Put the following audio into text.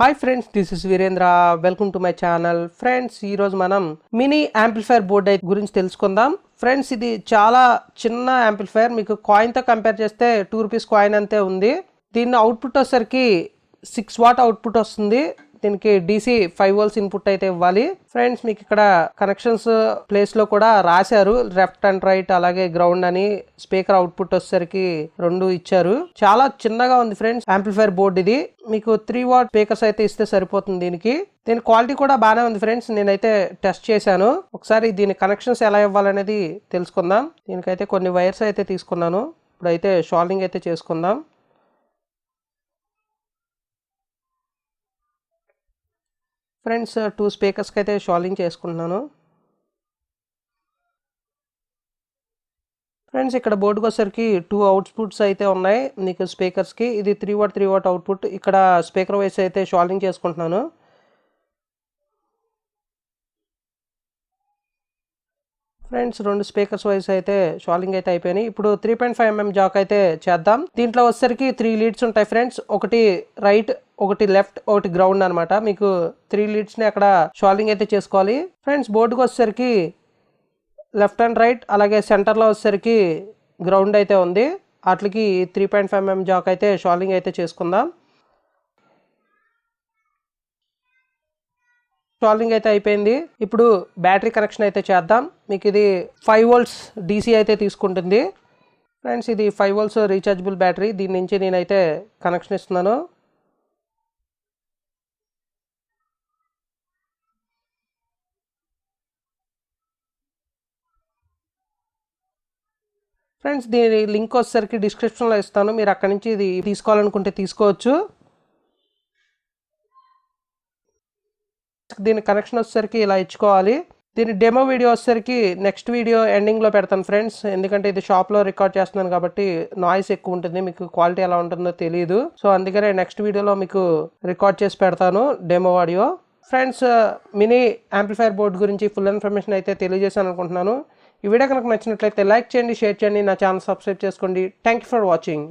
Hi friends, this is Virendra. Welcome to my channel. Friends, ఈరోజు మనం mini amplifier board గురించి తెలుసుకుందాం. ఫ్రెండ్స్, ఇది చాలా చిన్న యాంప్లిఫైర్. మీకు కాయిన్తో కంపేర్ చేస్తే ₹2 కాయిన్ అంతే ఉంది. దీని అవుట్పుట్ వచ్చేసరికి 6 వాట్ అవుట్పుట్ వస్తుంది. దీనికి DC 5 volts ఇన్పుట్ అయితే ఇవ్వాలి. ఫ్రెండ్స్, మీకు ఇక్కడ కనెక్షన్స్ ప్లేస్ లో కూడా రాశారు, లెఫ్ట్ అండ్ రైట్ అలాగే గ్రౌండ్ అని. స్పీకర్ అవుట్పుట్ వచ్చేసరికి 2 ఇచ్చారు. చాలా చిన్నగా ఉంది ఫ్రెండ్స్ యాంప్లిఫైర్ బోర్డ్ ఇది. మీకు 3 వాట్ స్పీకర్స్ అయితే ఇస్తే సరిపోతుంది. దీని క్వాలిటీ కూడా బాగానే ఉంది ఫ్రెండ్స్. నేనైతే టెస్ట్ చేశాను. ఒకసారి దీని కనెక్షన్స్ ఎలా ఇవ్వాలనేది తెలుసుకుందాం. దీనికైతే కొన్ని వైర్స్ అయితే తీసుకున్నాను. ఇప్పుడైతే షాల్వింగ్ అయితే చేసుకుందాం. ఫ్రెండ్స్, 2 స్పీకర్స్కి అయితే షాల్వింగ్ చేసుకుంటున్నాను. ఫ్రెండ్స్, ఇక్కడ బోర్డుకి వచ్చేసరికి 2 అవుట్పుట్స్ అయితే ఉన్నాయి మీకు స్పీకర్స్కి. ఇది 3 వాట్ అవుట్పుట్. ఇక్కడ స్పీకర్ వైస్ అయితే షాల్వింగ్ చేసుకుంటున్నాను. ఫ్రెండ్స్, 2 స్పీకర్స్ వైస్ అయితే షాల్వింగ్ అయితే అయిపోయినాయి. ఇప్పుడు 3.5mm జాక్ అయితే చేద్దాం. దీంట్లో వచ్చేసరికి 3 లీడ్స్ ఉంటాయి ఫ్రెండ్స్. ఒకటి రైట్, ఒకటి లెఫ్ట్, ఒకటి గ్రౌండ్ అనమాట. మీకు 3 లీడ్స్ని అక్కడ షాల్వింగ్ అయితే చేసుకోవాలి. ఫ్రెండ్స్, బోర్డుకి వచ్చేసరికి లెఫ్ట్ అండ్ రైట్ అలాగే సెంటర్లో వచ్చేసరికి గ్రౌండ్ అయితే ఉంది. వాటికి 3.5mm జాక్ అయితే షాల్వింగ్ అయితే చేసుకుందాం. షాల్వింగ్ అయితే అయిపోయింది. ఇప్పుడు బ్యాటరీ కనెక్షన్ అయితే చేద్దాం. మీకు ఇది 5 volts DC అయితే తీసుకుంటుంది. ఫ్రెండ్స్, ఇది 5 volts రీఛార్జబుల్ బ్యాటరీ. దీని నుంచి నేనైతే కనెక్షన్ ఇస్తున్నాను. ఫ్రెండ్స్, దీని లింక్ వచ్చేసరికి డిస్క్రిప్షన్లో ఇస్తాను. మీరు అక్కడి నుంచి ఇది తీసుకోవాలనుకుంటే తీసుకోవచ్చు. దీని కనెక్షన్ వచ్చేసరికి ఇలా ఇచ్చుకోవాలి. దీని డెమో వీడియో వచ్చేసరికి నెక్స్ట్ వీడియో ఎండింగ్లో పెడతాను ఫ్రెండ్స్. ఎందుకంటే ఇది షాప్లో రికార్డ్ చేస్తున్నాను కాబట్టి నాయిస్ ఎక్కువ ఉంటుంది, మీకు క్వాలిటీ ఎలా ఉంటుందో తెలియదు. సో అందుకనే నెక్స్ట్ వీడియోలో మీకు రికార్డ్ చేసి పెడతాను demo audio. Friends, mini amplifier board గురించి ఫుల్ ఇన్ఫర్మేషన్ అయితే తెలియజేశాను అనుకుంటున్నాను. ఈ వీడియో కనుక నచ్చినట్లయితే లైక్ చేయండి, షేర్ చేయండి, నా ఛానల్ సబ్స్క్రైబ్ చేసుకోండి. Thank you for watching.